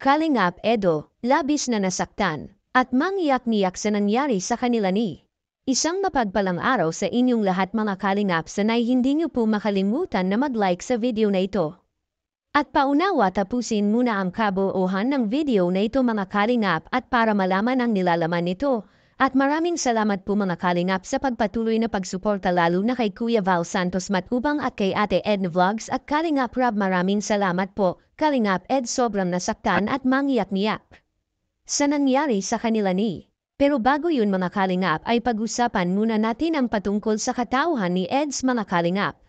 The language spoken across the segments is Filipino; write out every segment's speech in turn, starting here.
Kalingap Edo, labis na nasaktan, at mangiyak-ngiyak sa nangyari sa kanila ni. Isang mapagpalang araw sa inyong lahat mga Kalingap, sanay hindi niyo po makalimutan na mag-like sa video na ito. At paunawa tapusin muna ang kabuuhan ng video na ito mga Kalingap at para malaman ang nilalaman nito. At maraming salamat po mga Kalingap sa pagpatuloy na pagsuporta lalo na kay Kuya Val Santos Matubang at kay Ate Edna Vlogs at Kalingap Rob, maraming salamat po. Kalingap Ed, sobrang nasaktan at mangiyak-ngiyak sa nangyari sa kanila ni. Pero bago yun mga Kalingap ay pag-usapan muna natin ang patungkol sa katauhan ni Eds mga Kalingap.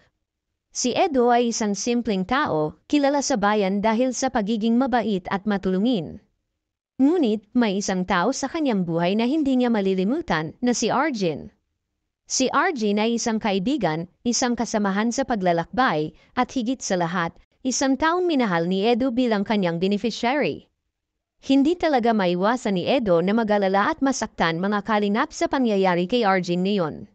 Si Edo ay isang simpleng tao, kilala sa bayan dahil sa pagiging mabait at matulungin. Ngunit may isang tao sa kanyang buhay na hindi niya malilimutan na si Arjun. Si Arjun ay isang kaibigan, isang kasamahan sa paglalakbay, at higit sa lahat, isang taong minahal ni Edo bilang kanyang beneficiary. Hindi talaga maiwasan ni Edo na mag-alala at masaktan mga Kalingap sa pangyayari kay Arjun ngayon.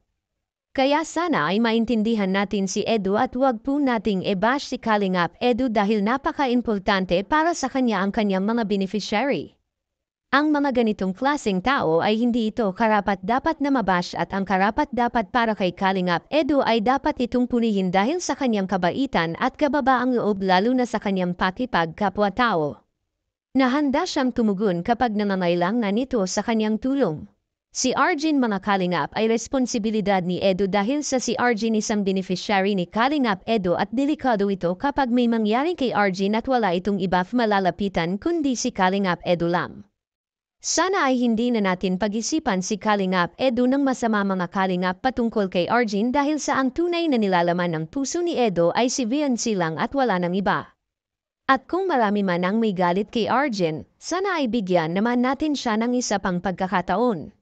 Kaya sana ay maintindihan natin si Edo at huwag po nating i-bash si Kalingap Edo dahil napaka-importante para sa kanya ang kanyang mga beneficiary. Ang mga ganitong klaseng tao ay hindi ito karapat-dapat na mabash at ang karapat-dapat para kay Kalingap Edo ay dapat itong punihin dahil sa kanyang kabaitan at kababaang loob lalo na sa kanyang pakikipagkapwa-tao. Nahanda siyang tumugon kapag nangangailangan nito sa kanyang tulong. Si Arjun mga Kalingap ay responsibilidad ni Edo dahil sa si Arjun isang beneficiary ni Kalingap Edo at delikado ito kapag may mangyari kay Arjun at wala itong iba malalapitan kundi si Kalingap Edo lang. Sana ay hindi na natin pag-isipan si Kalingap Edo ng masama mga Kalingap patungkol kay Arjun dahil sa ang tunay na nilalaman ng puso ni Edo ay si Viancy lang at wala ng iba. At kung marami man ang may galit kay Arjun, sana ay bigyan naman natin siya ng isa pang pagkakataon.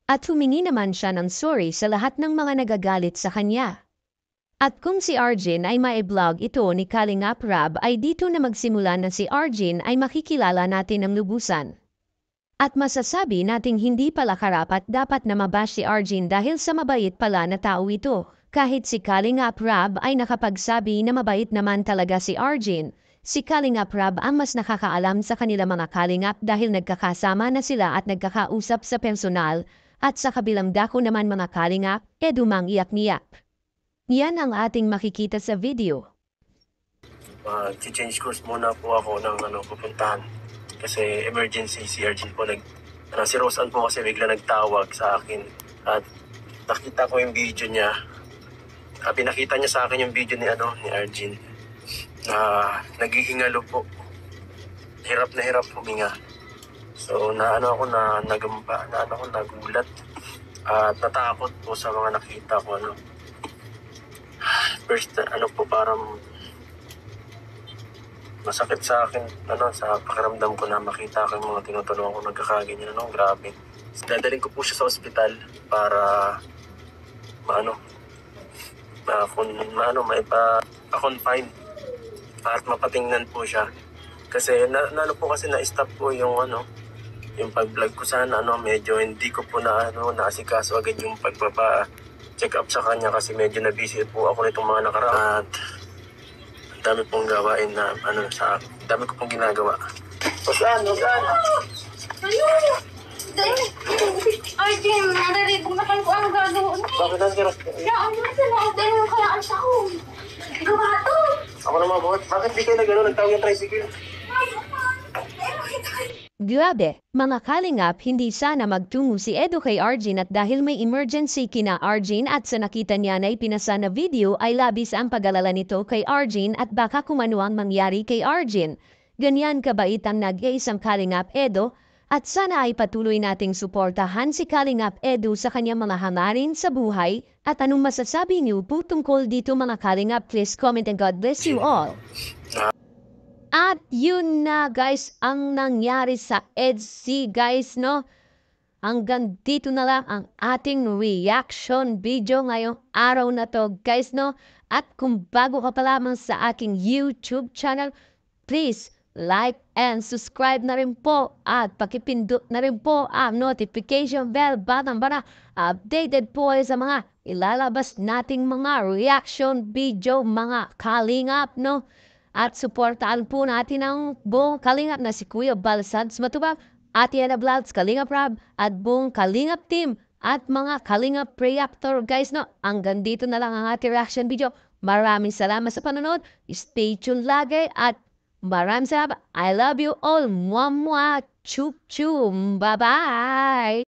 At humingi naman siya ng sorry sa lahat ng mga nagagalit sa kanya. At kung si Arjun ay mai-vlog ito ni Kalingap Rob ay dito na magsimula na si Arjun ay makikilala natin ng lubusan. At masasabi nating hindi pala karapat dapat na mabash si Arjun dahil sa mabait pala na tao ito. Kahit si Kalingap Rob ay nakapagsabi na mabait naman talaga si Arjun, si Kalingap Rob ang mas nakakaalam sa kanila mga Kalingap dahil nagkakasama na sila at nagkakausap sa personal at sa kabilang dako naman mga Kalingap, Edo mang iyak-niyak. Yan ang ating makikita sa video. Change course muna po ako ng pupuntahan. Kasi emergency si Arjun po si Roseanne po kasi bigla nagtawag sa akin at nakita ko yung video niya. Pinakita niya sa akin yung video ni Arjun na naghihingalo po. Hirap na hirap huminga. So nagulat at natakot po sa mga nakita ko First po parang masakit sa akin, sa pakiramdam ko na makita ko yung mga tinutulungan ko nagkakaganyan, grabe. Dadaling ko po siya sa ospital para maipa-confine at mapatingnan po siya. Kasi na-stop po yung yung pag-vlog ko sana, medyo hindi ko po naasikaso agad yung pagpapa-check up sa kanya kasi medyo na-busy po ako nitong mga nakaraan. At dami pong gawain na dami ko pong ginagawa. Saan? Ayun! Arjun, naririnig naman ko ang gagawin. Bakit ang hirap? Ano sa loob din yung kayaan sa ko? Gawa to! Ako naman, bakit di kayo nagtawag yung tricycle? Grabe, mga Kalingap, hindi sana magtungo si Edo kay Arjun at dahil may emergency kina Arjun at sa nakita niya na ipinasa na video ay labis ang pag-alala nito kay Arjun at baka kung ano ang mangyari kay Arjun. Ganyan kabait ang nag-iisang Kalingap Edo at sana ay patuloy nating suportahan si Kalingap Edo sa kanyang mga hangarin sa buhay. At anong masasabi niyo po tungkol dito mga Kalingap? Please comment and God bless you all. At yun na guys ang nangyari sa EDC guys Hanggang dito na lang ang ating reaction video ngayong araw na to guys At kung bago ka pa lamang sa aking YouTube channel, please like and subscribe na rin po at pakipindot na rin po ang notification bell button para updated po sa mga ilalabas nating mga reaction video mga Kalingap at suportaan po natin ang buong Kalingap na si Kuya Balsads Matubang, Ate Ana Vlogs, Kalingap Rab, at buong Kalingap team at mga Kalingap Reactor guys, no? Hanggang dito na lang ang ating reaction video. Maraming salamat sa panonood. Stay tuned lagi at maraming salamat. I love you all. Mwah, mwah. Chup, chum. Bye-bye.